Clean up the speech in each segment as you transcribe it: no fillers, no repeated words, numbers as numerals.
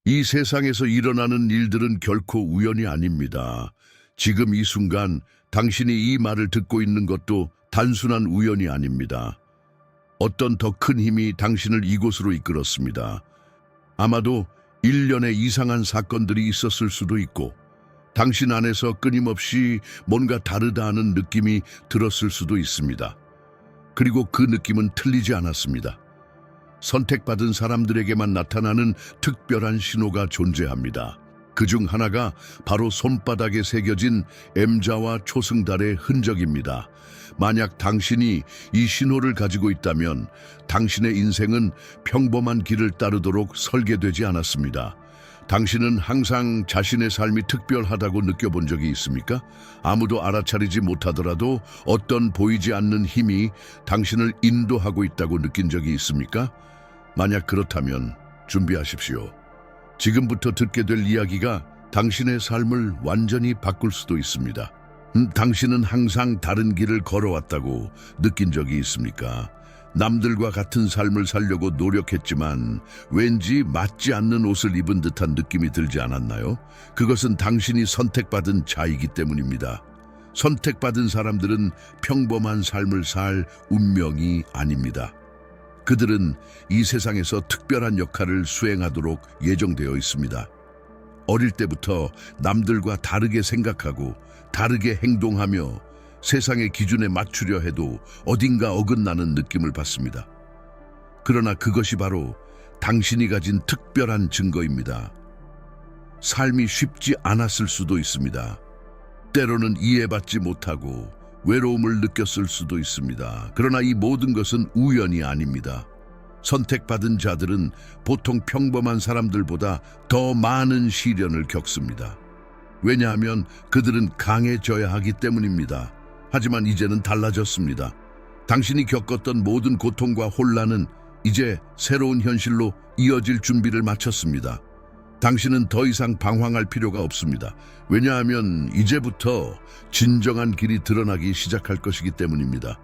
이 세상에서 일어나는 일들은 결코 우연이 아닙니다. 지금 이 순간 당신이 이 말을 듣고 있는 것도 단순한 우연이 아닙니다. 어떤 더 큰 힘이 당신을 이곳으로 이끌었습니다. 아마도 일련의 이상한 사건들이 있었을 수도 있고, 당신 안에서 끊임없이 뭔가 다르다 하는 느낌이 들었을 수도 있습니다. 그리고 그 느낌은 틀리지 않았습니다. 선택받은 사람들에게만 나타나는 특별한 신호가 존재합니다. 그중 하나가 바로 손바닥에 새겨진 M자와 초승달의 흔적입니다. 만약 당신이 이 신호를 가지고 있다면 당신의 인생은 평범한 길을 따르도록 설계되지 않았습니다. 당신은 항상 자신의 삶이 특별하다고 느껴본 적이 있습니까? 아무도 알아차리지 못하더라도 어떤 보이지 않는 힘이 당신을 인도하고 있다고 느낀 적이 있습니까? 만약 그렇다면 준비하십시오. 지금부터 듣게 될 이야기가 당신의 삶을 완전히 바꿀 수도 있습니다. 당신은 항상 다른 길을 걸어왔다고 느낀 적이 있습니까? 남들과 같은 삶을 살려고 노력했지만 왠지 맞지 않는 옷을 입은 듯한 느낌이 들지 않았나요? 그것은 당신이 선택받은 자이기 때문입니다. 선택받은 사람들은 평범한 삶을 살 운명이 아닙니다. 그들은 이 세상에서 특별한 역할을 수행하도록 예정되어 있습니다. 어릴 때부터 남들과 다르게 생각하고 다르게 행동하며 세상의 기준에 맞추려 해도 어딘가 어긋나는 느낌을 받습니다. 그러나 그것이 바로 당신이 가진 특별한 증거입니다. 삶이 쉽지 않았을 수도 있습니다. 때로는 이해받지 못하고 외로움을 느꼈을 수도 있습니다. 그러나 이 모든 것은 우연이 아닙니다. 선택받은 자들은 보통 평범한 사람들보다 더 많은 시련을 겪습니다. 왜냐하면 그들은 강해져야 하기 때문입니다. 하지만 이제는 달라졌습니다. 당신이 겪었던 모든 고통과 혼란은 이제 새로운 현실로 이어질 준비를 마쳤습니다. 당신은 더 이상 방황할 필요가 없습니다. 왜냐하면 이제부터 진정한 길이 드러나기 시작할 것이기 때문입니다.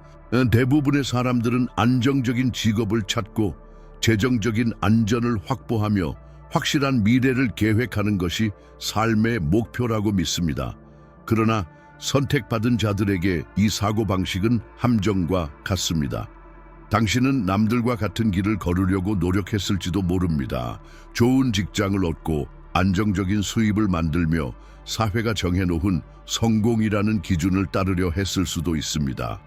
대부분의 사람들은 안정적인 직업을 찾고 재정적인 안전을 확보하며 확실한 미래를 계획하는 것이 삶의 목표라고 믿습니다. 그러나 선택받은 자들에게 이 사고방식은 함정과 같습니다. 당신은 남들과 같은 길을 걸으려고 노력했을지도 모릅니다. 좋은 직장을 얻고 안정적인 수입을 만들며 사회가 정해놓은 성공이라는 기준을 따르려 했을 수도 있습니다.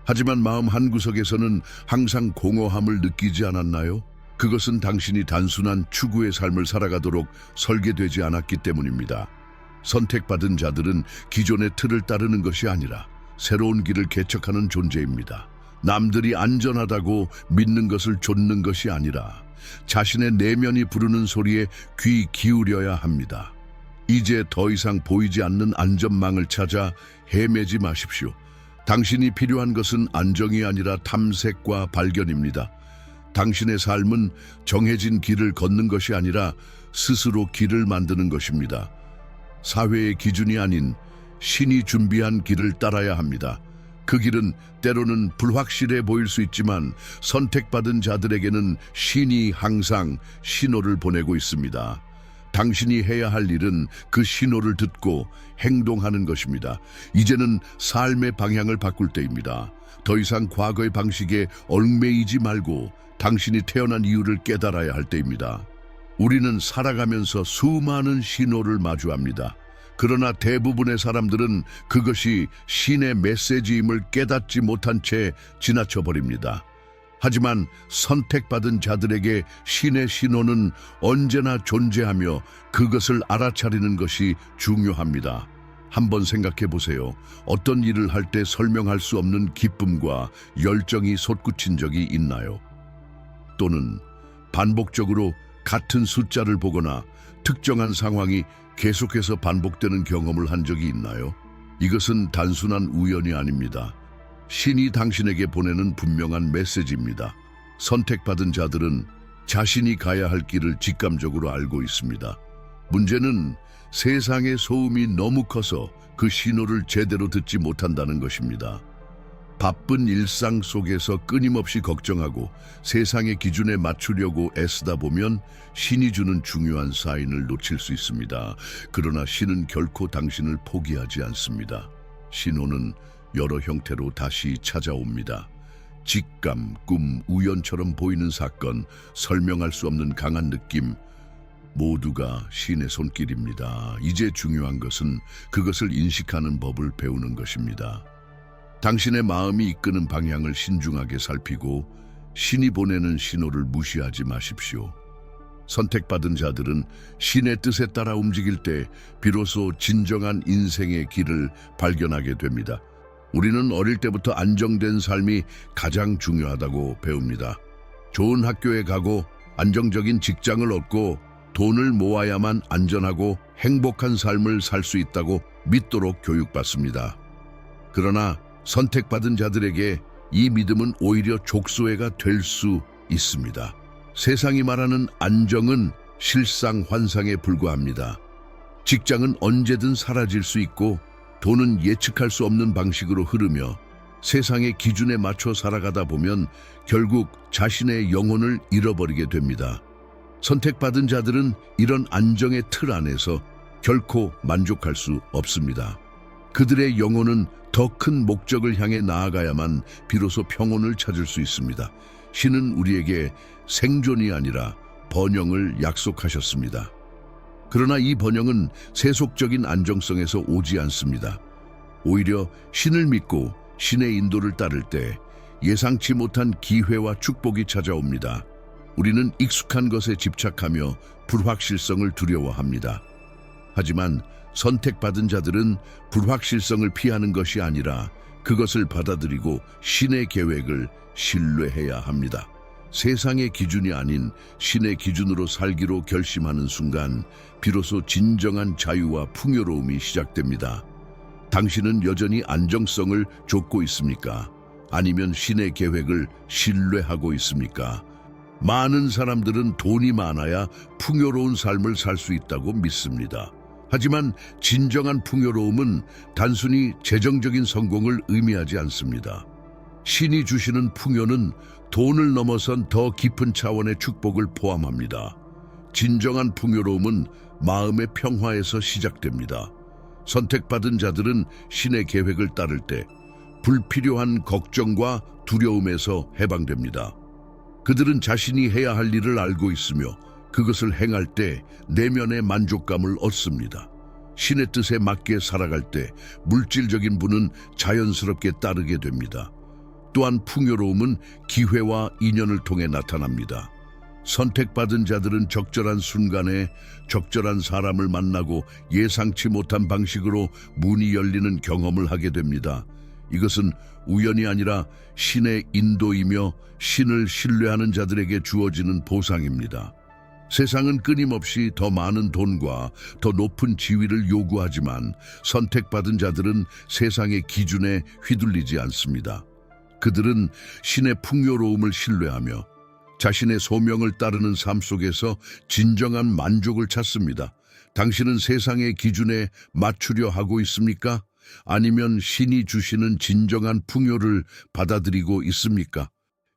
하지만 마음 한구석에서는 항상 공허함을 느끼지 않았나요? 그것은 당신이 단순한 추구의 삶을 살아가도록 설계되지 않았기 때문입니다. 선택받은 자들은 기존의 틀을 따르는 것이 아니라 새로운 길을 개척하는 존재입니다. 남들이 안전하다고 믿는 것을 좇는 것이 아니라 자신의 내면이 부르는 소리에 귀 기울여야 합니다. 이제 더 이상 보이지 않는 안전망을 찾아 헤매지 마십시오. 당신이 필요한 것은 안정이 아니라 탐색과 발견입니다. 당신의 삶은 정해진 길을 걷는 것이 아니라 스스로 길을 만드는 것입니다. 사회의 기준이 아닌 신이 준비한 길을 따라야 합니다. 그 길은 때로는 불확실해 보일 수 있지만 선택받은 자들에게는 신이 항상 신호를 보내고 있습니다. 당신이 해야 할 일은 그 신호를 듣고 행동하는 것입니다. 이제는 삶의 방향을 바꿀 때입니다. 더 이상 과거의 방식에 얽매이지 말고 당신이 태어난 이유를 깨달아야 할 때입니다. 우리는 살아가면서 수많은 신호를 마주합니다. 그러나 대부분의 사람들은 그것이 신의 메시지임을 깨닫지 못한 채 지나쳐버립니다. 하지만 선택받은 자들에게 신의 신호는 언제나 존재하며 그것을 알아차리는 것이 중요합니다. 한번 생각해 보세요. 어떤 일을 할 때 설명할 수 없는 기쁨과 열정이 솟구친 적이 있나요? 또는 반복적으로 같은 숫자를 보거나 특정한 상황이 계속해서 반복되는 경험을 한 적이 있나요? 이것은 단순한 우연이 아닙니다. 신이 당신에게 보내는 분명한 메시지입니다. 선택받은 자들은 자신이 가야 할 길을 직감적으로 알고 있습니다. 문제는 세상의 소음이 너무 커서 그 신호를 제대로 듣지 못한다는 것입니다. 바쁜 일상 속에서 끊임없이 걱정하고 세상의 기준에 맞추려고 애쓰다 보면 신이 주는 중요한 사인을 놓칠 수 있습니다. 그러나 신은 결코 당신을 포기하지 않습니다. 신호는 여러 형태로 다시 찾아옵니다. 직감, 꿈, 우연처럼 보이는 사건, 설명할 수 없는 강한 느낌, 모두가 신의 손길입니다. 이제 중요한 것은 그것을 인식하는 법을 배우는 것입니다. 당신의 마음이 이끄는 방향을 신중하게 살피고 신이 보내는 신호를 무시하지 마십시오. 선택받은 자들은 신의 뜻에 따라 움직일 때 비로소 진정한 인생의 길을 발견하게 됩니다. 우리는 어릴 때부터 안정된 삶이 가장 중요하다고 배웁니다. 좋은 학교에 가고 안정적인 직장을 얻고 돈을 모아야만 안전하고 행복한 삶을 살 수 있다고 믿도록 교육받습니다. 그러나 선택받은 자들에게 이 믿음은 오히려 족소해가 될 수 있습니다. 세상이 말하는 안정은 실상 환상에 불과합니다. 직장은 언제든 사라질 수 있고 돈은 예측할 수 없는 방식으로 흐르며 세상의 기준에 맞춰 살아가다 보면 결국 자신의 영혼을 잃어버리게 됩니다. 선택받은 자들은 이런 안정의 틀 안에서 결코 만족할 수 없습니다. 그들의 영혼은 더 큰 목적을 향해 나아가야만 비로소 평온을 찾을 수 있습니다. 신은 우리에게 생존이 아니라 번영을 약속하셨습니다. 그러나 이 번영은 세속적인 안정성에서 오지 않습니다. 오히려 신을 믿고 신의 인도를 따를 때 예상치 못한 기회와 축복이 찾아옵니다. 우리는 익숙한 것에 집착하며 불확실성을 두려워합니다. 하지만 선택받은 자들은 불확실성을 피하는 것이 아니라 그것을 받아들이고 신의 계획을 신뢰해야 합니다. 세상의 기준이 아닌 신의 기준으로 살기로 결심하는 순간 비로소 진정한 자유와 풍요로움이 시작됩니다. 당신은 여전히 안정성을 좇고 있습니까? 아니면 신의 계획을 신뢰하고 있습니까? 많은 사람들은 돈이 많아야 풍요로운 삶을 살 수 있다고 믿습니다. 하지만 진정한 풍요로움은 단순히 재정적인 성공을 의미하지 않습니다. 신이 주시는 풍요는 돈을 넘어선 더 깊은 차원의 축복을 포함합니다. 진정한 풍요로움은 마음의 평화에서 시작됩니다. 선택받은 자들은 신의 계획을 따를 때 불필요한 걱정과 두려움에서 해방됩니다. 그들은 자신이 해야 할 일을 알고 있으며 그것을 행할 때 내면의 만족감을 얻습니다. 신의 뜻에 맞게 살아갈 때 물질적인 부는 자연스럽게 따르게 됩니다. 또한 풍요로움은 기회와 인연을 통해 나타납니다. 선택받은 자들은 적절한 순간에 적절한 사람을 만나고 예상치 못한 방식으로 문이 열리는 경험을 하게 됩니다. 이것은 우연이 아니라 신의 인도이며 신을 신뢰하는 자들에게 주어지는 보상입니다. 세상은 끊임없이 더 많은 돈과 더 높은 지위를 요구하지만 선택받은 자들은 세상의 기준에 휘둘리지 않습니다. 그들은 신의 풍요로움을 신뢰하며 자신의 소명을 따르는 삶 속에서 진정한 만족을 찾습니다. 당신은 세상의 기준에 맞추려 하고 있습니까? 아니면 신이 주시는 진정한 풍요를 받아들이고 있습니까?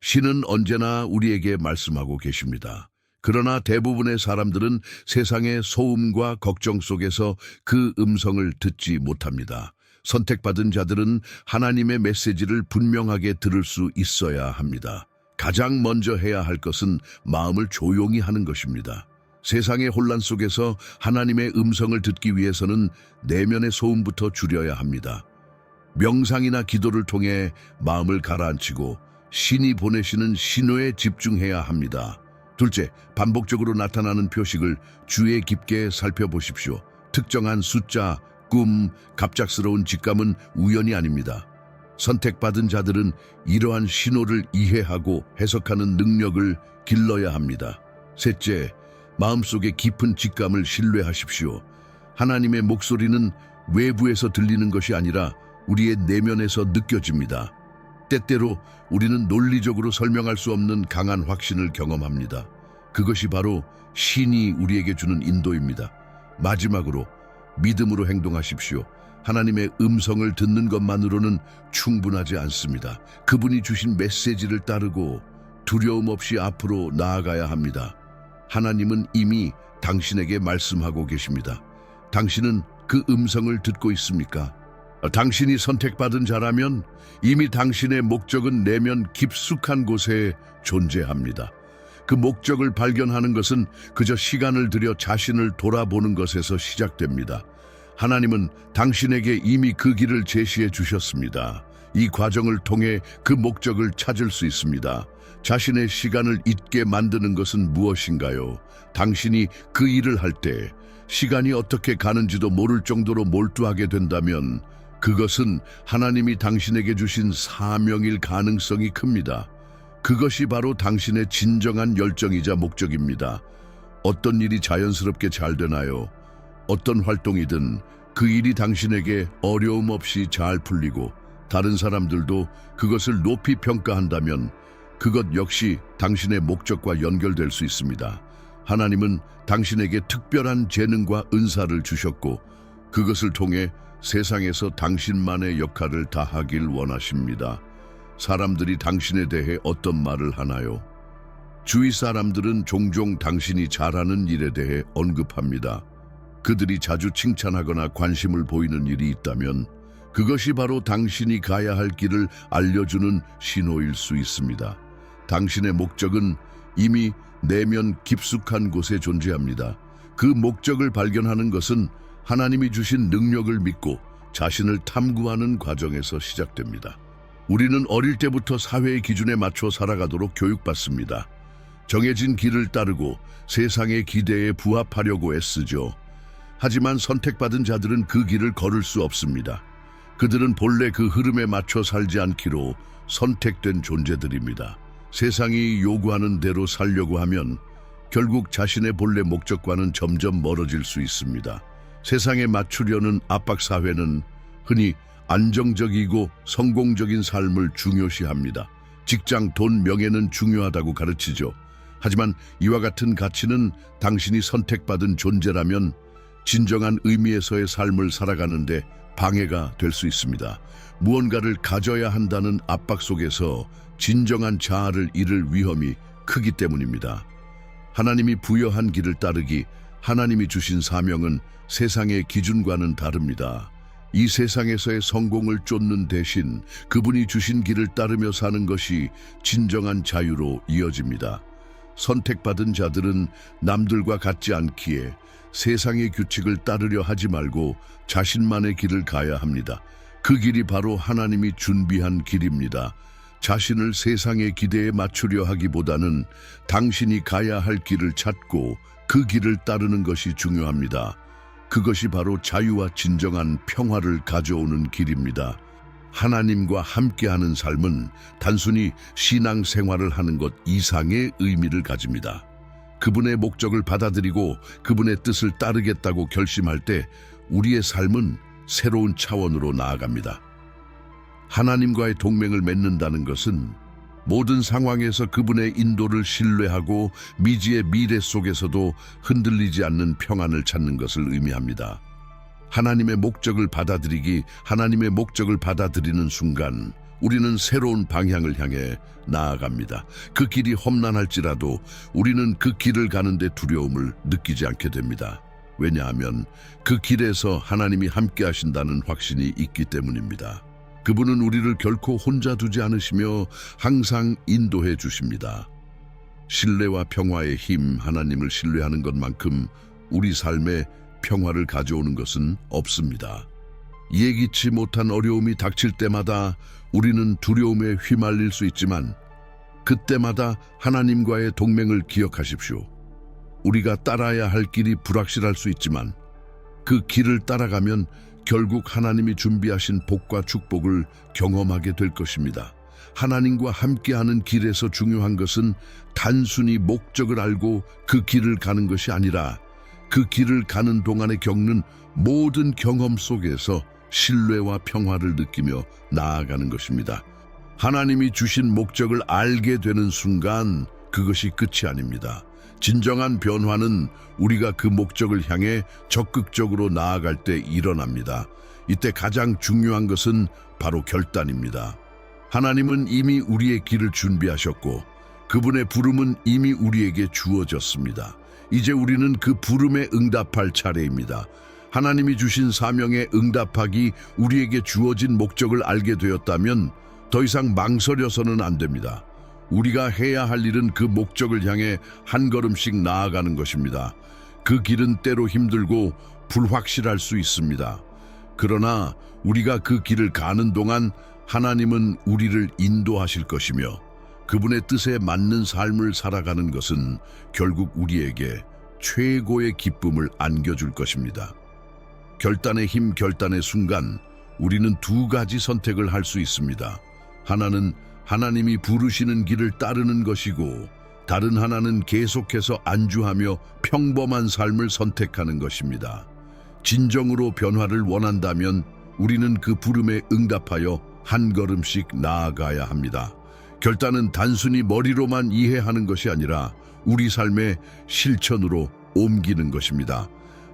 신은 언제나 우리에게 말씀하고 계십니다. 그러나 대부분의 사람들은 세상의 소음과 걱정 속에서 그 음성을 듣지 못합니다. 선택받은 자들은 하나님의 메시지를 분명하게 들을 수 있어야 합니다. 가장 먼저 해야 할 것은 마음을 조용히 하는 것입니다. 세상의 혼란 속에서 하나님의 음성을 듣기 위해서는 내면의 소음부터 줄여야 합니다. 명상이나 기도를 통해 마음을 가라앉히고 신이 보내시는 신호에 집중해야 합니다. 둘째, 반복적으로 나타나는 표식을 주의 깊게 살펴보십시오. 특정한 숫자, 꿈, 갑작스러운 직감은 우연이 아닙니다. 선택받은 자들은 이러한 신호를 이해하고 해석하는 능력을 길러야 합니다. 셋째, 마음속의 깊은 직감을 신뢰하십시오. 하나님의 목소리는 외부에서 들리는 것이 아니라 우리의 내면에서 느껴집니다. 때때로 우리는 논리적으로 설명할 수 없는 강한 확신을 경험합니다. 그것이 바로 신이 우리에게 주는 인도입니다. 마지막으로 믿음으로 행동하십시오. 하나님의 음성을 듣는 것만으로는 충분하지 않습니다. 그분이 주신 메시지를 따르고 두려움 없이 앞으로 나아가야 합니다. 하나님은 이미 당신에게 말씀하고 계십니다. 당신은 그 음성을 듣고 있습니까? 당신이 선택받은 자라면 이미 당신의 목적은 내면 깊숙한 곳에 존재합니다. 그 목적을 발견하는 것은 그저 시간을 들여 자신을 돌아보는 것에서 시작됩니다. 하나님은 당신에게 이미 그 길을 제시해 주셨습니다. 이 과정을 통해 그 목적을 찾을 수 있습니다. 자신의 시간을 잊게 만드는 것은 무엇인가요? 당신이 그 일을 할 때 시간이 어떻게 가는지도 모를 정도로 몰두하게 된다면 그것은 하나님이 당신에게 주신 사명일 가능성이 큽니다. 그것이 바로 당신의 진정한 열정이자 목적입니다. 어떤 일이 자연스럽게 잘 되나요? 어떤 활동이든 그 일이 당신에게 어려움 없이 잘 풀리고 다른 사람들도 그것을 높이 평가한다면 그것 역시 당신의 목적과 연결될 수 있습니다. 하나님은 당신에게 특별한 재능과 은사를 주셨고 그것을 통해 세상에서 당신만의 역할을 다하길 원하십니다. 사람들이 당신에 대해 어떤 말을 하나요? 주위 사람들은 종종 당신이 잘하는 일에 대해 언급합니다. 그들이 자주 칭찬하거나 관심을 보이는 일이 있다면 그것이 바로 당신이 가야 할 길을 알려주는 신호일 수 있습니다. 당신의 목적은 이미 내면 깊숙한 곳에 존재합니다. 그 목적을 발견하는 것은 하나님이 주신 능력을 믿고 자신을 탐구하는 과정에서 시작됩니다. 우리는 어릴 때부터 사회의 기준에 맞춰 살아가도록 교육받습니다. 정해진 길을 따르고 세상의 기대에 부합하려고 애쓰죠. 하지만 선택받은 자들은 그 길을 걸을 수 없습니다. 그들은 본래 그 흐름에 맞춰 살지 않기로 선택된 존재들입니다. 세상이 요구하는 대로 살려고 하면 결국 자신의 본래 목적과는 점점 멀어질 수 있습니다. 세상에 맞추려는 압박사회는 흔히 안정적이고 성공적인 삶을 중요시합니다. 직장, 돈, 명예는 중요하다고 가르치죠. 하지만 이와 같은 가치는 당신이 선택받은 존재라면 진정한 의미에서의 삶을 살아가는데 방해가 될 수 있습니다. 무언가를 가져야 한다는 압박 속에서 진정한 자아를 잃을 위험이 크기 때문입니다. 하나님이 부여한 길을 따르기, 하나님이 주신 사명은 세상의 기준과는 다릅니다. 이 세상에서의 성공을 쫓는 대신 그분이 주신 길을 따르며 사는 것이 진정한 자유로 이어집니다. 선택받은 자들은 남들과 같지 않기에 세상의 규칙을 따르려 하지 말고 자신만의 길을 가야 합니다. 그 길이 바로 하나님이 준비한 길입니다. 자신을 세상의 기대에 맞추려 하기보다는 당신이 가야 할 길을 찾고 그 길을 따르는 것이 중요합니다. 그것이 바로 자유와 진정한 평화를 가져오는 길입니다. 하나님과 함께하는 삶은 단순히 신앙생활을 하는 것 이상의 의미를 가집니다. 그분의 목적을 받아들이고 그분의 뜻을 따르겠다고 결심할 때 우리의 삶은 새로운 차원으로 나아갑니다. 하나님과의 동맹을 맺는다는 것은 모든 상황에서 그분의 인도를 신뢰하고 미지의 미래 속에서도 흔들리지 않는 평안을 찾는 것을 의미합니다. 하나님의 목적을 받아들이는 순간 우리는 새로운 방향을 향해 나아갑니다. 그 길이 험난할지라도 우리는 그 길을 가는데 두려움을 느끼지 않게 됩니다. 왜냐하면 그 길에서 하나님이 함께 하신다는 확신이 있기 때문입니다. 그분은 우리를 결코 혼자 두지 않으시며 항상 인도해 주십니다. 신뢰와 평화의 힘, 하나님을 신뢰하는 것만큼 우리 삶에 평화를 가져오는 것은 없습니다. 예기치 못한 어려움이 닥칠 때마다 우리는 두려움에 휘말릴 수 있지만 그때마다 하나님과의 동맹을 기억하십시오. 우리가 따라야 할 길이 불확실할 수 있지만 그 길을 따라가면 결국 하나님이 준비하신 복과 축복을 경험하게 될 것입니다. 하나님과 함께하는 길에서 중요한 것은 단순히 목적을 알고 그 길을 가는 것이 아니라 그 길을 가는 동안에 겪는 모든 경험 속에서 신뢰와 평화를 느끼며 나아가는 것입니다. 하나님이 주신 목적을 알게 되는 순간 그것이 끝이 아닙니다. 진정한 변화는 우리가 그 목적을 향해 적극적으로 나아갈 때 일어납니다. 이때 가장 중요한 것은 바로 결단입니다. 하나님은 이미 우리의 길을 준비하셨고 그분의 부름은 이미 우리에게 주어졌습니다. 이제 우리는 그 부름에 응답할 차례입니다. 하나님이 주신 사명에 응답하기 우리에게 주어진 목적을 알게 되었다면 더 이상 망설여서는 안 됩니다. 우리가 해야 할 일은 그 목적을 향해 한 걸음씩 나아가는 것입니다. 그 길은 때로 힘들고 불확실할 수 있습니다. 그러나 우리가 그 길을 가는 동안 하나님은 우리를 인도하실 것이며 그분의 뜻에 맞는 삶을 살아가는 것은 결국 우리에게 최고의 기쁨을 안겨줄 것입니다. 결단의 힘, 결단의 순간 우리는 두 가지 선택을 할 수 있습니다. 하나는 하나님이 부르시는 길을 따르는 것이고 다른 하나는 계속해서 안주하며 평범한 삶을 선택하는 것입니다. 진정으로 변화를 원한다면 우리는 그 부름에 응답하여 한 걸음씩 나아가야 합니다. 결단은 단순히 머리로만 이해하는 것이 아니라 우리 삶의 실천으로 옮기는 것입니다.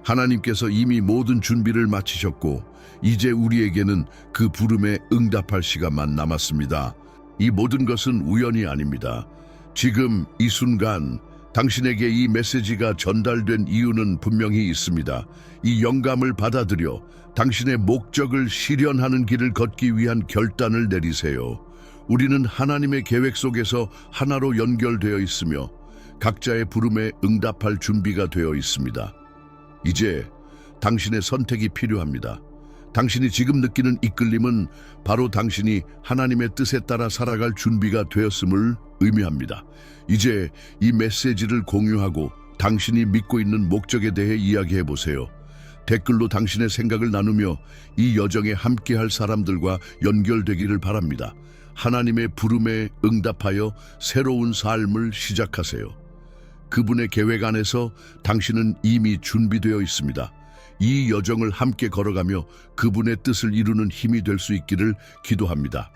하나님께서 이미 모든 준비를 마치셨고 이제 우리에게는 그 부름에 응답할 시간만 남았습니다. 이 모든 것은 우연이 아닙니다. 지금 이 순간 당신에게 이 메시지가 전달된 이유는 분명히 있습니다. 이 영감을 받아들여 당신의 목적을 실현하는 길을 걷기 위한 결단을 내리세요. 우리는 하나님의 계획 속에서 하나로 연결되어 있으며 각자의 부름에 응답할 준비가 되어 있습니다. 이제 당신의 선택이 필요합니다. 당신이 지금 느끼는 이끌림은 바로 당신이 하나님의 뜻에 따라 살아갈 준비가 되었음을 의미합니다. 이제 이 메시지를 공유하고 당신이 믿고 있는 목적에 대해 이야기해 보세요. 댓글로 당신의 생각을 나누며 이 여정에 함께할 사람들과 연결되기를 바랍니다. 하나님의 부름에 응답하여 새로운 삶을 시작하세요. 그분의 계획 안에서 당신은 이미 준비되어 있습니다. 이 여정을 함께 걸어가며 그분의 뜻을 이루는 힘이 될 수 있기를 기도합니다.